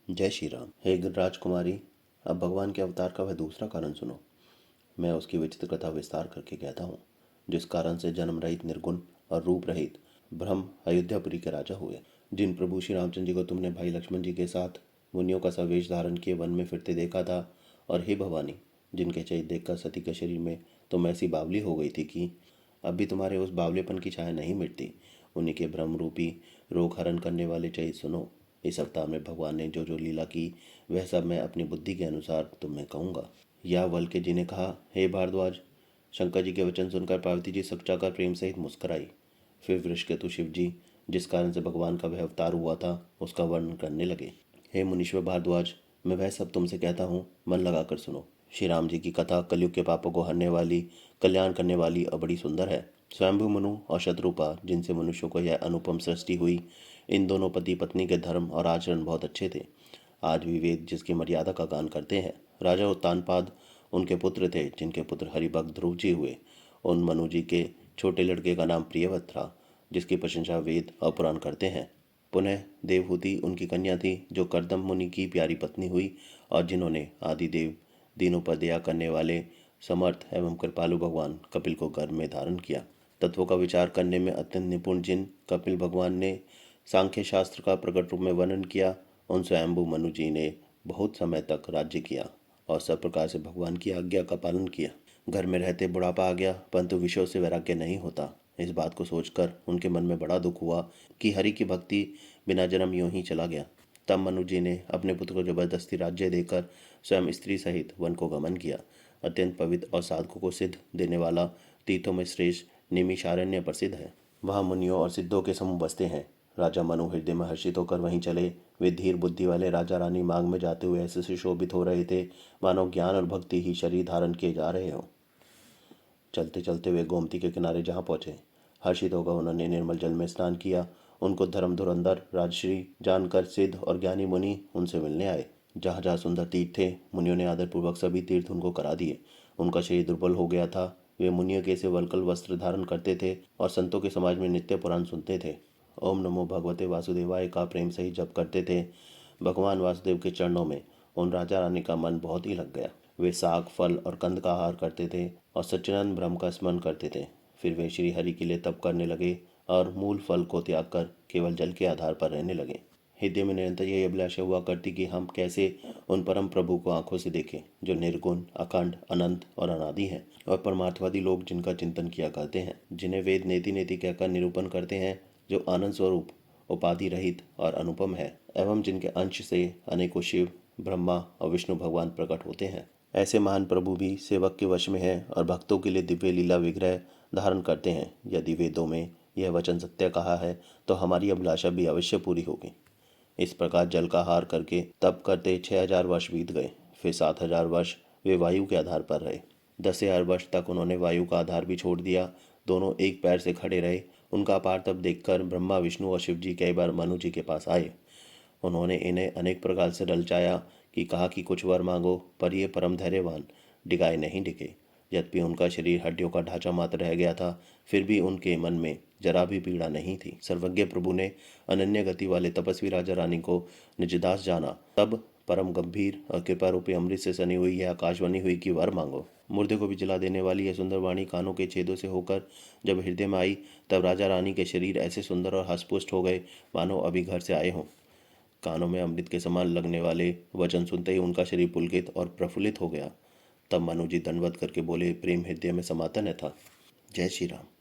जय श्री राम। हे राजकुमारी, अब भगवान के अवतार का वह दूसरा कारण सुनो। मैं उसकी विचित्र कथा विस्तार करके कहता हूँ, जिस कारण से जन्म रहित, निर्गुण और रूप रहित ब्रह्म अयोध्यापुरी के राजा हुए। जिन प्रभु श्री रामचंद्र जी को तुमने भाई लक्ष्मण जी के साथ मुनियों का सवेश धारण किए वन में फिरते देखा था, और हे भवानी, जिनके चरित्र देखकर सती के शरीर में तुम ऐसी बावली हो गई थी कि अब भी तुम्हारे उस बावलेपन की छाया नहीं मिटती, उन्हीं के ब्रह्म रूपी रोग हरण करने वाले चरित्र सुनो। इस अवतार में भगवान ने जो जो लीला की, वह सब मैं अपनी बुद्धि के अनुसार तुम्हें कहूँगा। या वल के जी ने कहा, हे भारद्वाज, शंकर जी के वचन सुनकर पार्वती जी सकचाकर प्रेम सहित मुस्कुराई। फिर वृषकेतु शिव जी, जिस कारण से भगवान का वह अवतार हुआ था, उसका वर्णन करने लगे। हे मुनीश्वर भारद्वाज, मैं वह सब तुमसे कहता हूँ, मन लगाकर सुनो। श्री राम जी की कथा कलयुग के पापों को हरने वाली, कल्याण करने वाली और बड़ी सुंदर है। स्वयंभू मनु और शत्रुपा, जिनसे मनुष्यों को यह अनुपम सृष्टि हुई, इन दोनों पति पत्नी के धर्म और आचरण बहुत अच्छे थे। आज भी वेद जिसकी मर्यादा का गान करते हैं। राजा उत्तानपाद उनके पुत्र थे, जिनके पुत्र हरिभक्त ध्रुव जी हुए। उन मनु जी के छोटे लड़के का नाम प्रियव्रत था, जिसकी प्रशंसा वेद और पुराण करते हैं। पुनः देवहूति उनकी कन्या थी, जो कर्दम मुनि की प्यारी पत्नी हुई, और जिन्होंने आदिदेव दीनों पर दया करने वाले समर्थ एवं कृपालु भगवान कपिल को गर्भ में धारण किया। तत्वों का विचार करने में अत्यंत निपुण जिन कपिल भगवान ने सांख्य शास्त्र का प्रकट रूप में वर्णन किया, उन स्वयंभू मनु जी ने बहुत समय तक राज्य किया और सब प्रकार से भगवान की आज्ञा का पालन किया। घर में रहते बुढ़ापा आ गया, परंतु विषयों से वैराग्य नहीं होता। इस बात को सोचकर उनके मन में बड़ा दुख हुआ कि हरि की भक्ति बिना जन्म यूं ही चला गया। तब मनु जी ने अपने पुत्र को जबरदस्ती राज्य देकर स्वयं स्त्री सहित वन को गमन किया। अत्यंत पवित्र और साधकों को सिद्ध देने वाला तीर्थों में श्रेष्ठ निमिषारण्य प्रसिद्ध है। वहाँ मुनियों और सिद्धों के समूह बसते हैं। राजा मनु हृदय में हर्षित होकर वहीं चले। वे धीर बुद्धि वाले राजा रानी मार्ग में जाते हुए ऐसे सुशोभित हो रहे थे, मानो ज्ञान और भक्ति ही शरीर धारण किए जा रहे हों। चलते चलते वे गोमती के किनारे जहाँ पहुँचे, हर्षित होकर उन्होंने निर्मल जल में स्नान किया। उनको धर्म धुरंधर राजश्री जानकर सिद्ध और ज्ञानी मुनि उनसे मिलने आए। जहाँ जहाँ सुंदर तीर्थ थे, मुनियों ने आदरपूर्वक सभी तीर्थ उनको करा दिए। उनका शरीर दुर्बल हो गया था। वे मुनियों के से वलकल वस्त्र धारण करते थे और संतों के समाज में नित्य पुराण सुनते थे। ओम नमो भगवते वासुदेवाय का प्रेम से ही जप करते थे। भगवान वासुदेव के चरणों में उन राजा रानी का मन बहुत ही लग गया। वे साग, फल और कंद का आहार करते थे और सच्चिदानंद ब्रह्म का स्मरण करते थे। फिर वे श्री हरि के लिए तप करने लगे और मूल फल को त्याग कर केवल जल के आधार पर रहने लगे। हृदय में निरंतर यही अभिलाषा हुआ करती कि हम कैसे उन परम प्रभु को आंखों से देखें, जो निर्गुण, अखंड, अनंत और अनादि हैं, और परमार्थवादी लोग जिनका चिंतन किया करते हैं, जिन्हें वेद नेति नेति कहकर निरूपण करते हैं, जो आनंद स्वरूप, उपाधि रहित और अनुपम है, एवं जिनके अंश से अनेकों शिव, ब्रह्मा और विष्णु भगवान प्रकट होते हैं। ऐसे महान प्रभु भी सेवक के वश में हैं और भक्तों के लिए दिव्य लीला विग्रह धारण करते हैं। यदि वेदों में यह वचन सत्य कहा है, तो हमारी अभिलाषा भी अवश्य पूरी होगी। इस प्रकार जल का हार करके तप करते 6000 वर्ष बीत गए। फिर 7000 वर्ष वे वायु के आधार पर रहे। 10,000 वर्ष तक उन्होंने वायु का आधार भी छोड़ दिया। दोनों एक पैर से खड़े रहे। उनका अपार तप देखकर ब्रह्मा, विष्णु और शिव जी कई बार मनु जी के पास आए। उन्होंने इन्हें अनेक प्रकार से ललचाया कि कहा कि कुछ वर मांगो, पर ये परम धैर्यवान डिगाए नहीं डिगे। यद्यपि उनका शरीर हड्डियों का ढांचा मात्र रह गया था, फिर भी उनके मन में जरा भी पीड़ा नहीं थी। सर्वज्ञ प्रभु ने अनन्य गति वाले तपस्वी राजा रानी को निजदास जाना। तब परम गंभीर और कृपा रूपी अमृत से सनी हुई यह आकाशवाणी हुई कि वर मांगो। मुर्दे को भी जला देने वाली यह सुंदर वाणी कानों के छेदों से होकर जब हृदय में आई, तब राजा रानी के शरीर ऐसे सुंदर और हष्टपुष्ट हो गए, मानो अभी घर से आए हों। कानों में अमृत के समान लगने वाले वचन सुनते ही उनका शरीर पुलकित और प्रफुल्लित हो गया। तब मनु जी दंडवत करके बोले, प्रेम हृदय में समाता न था। जय श्री राम।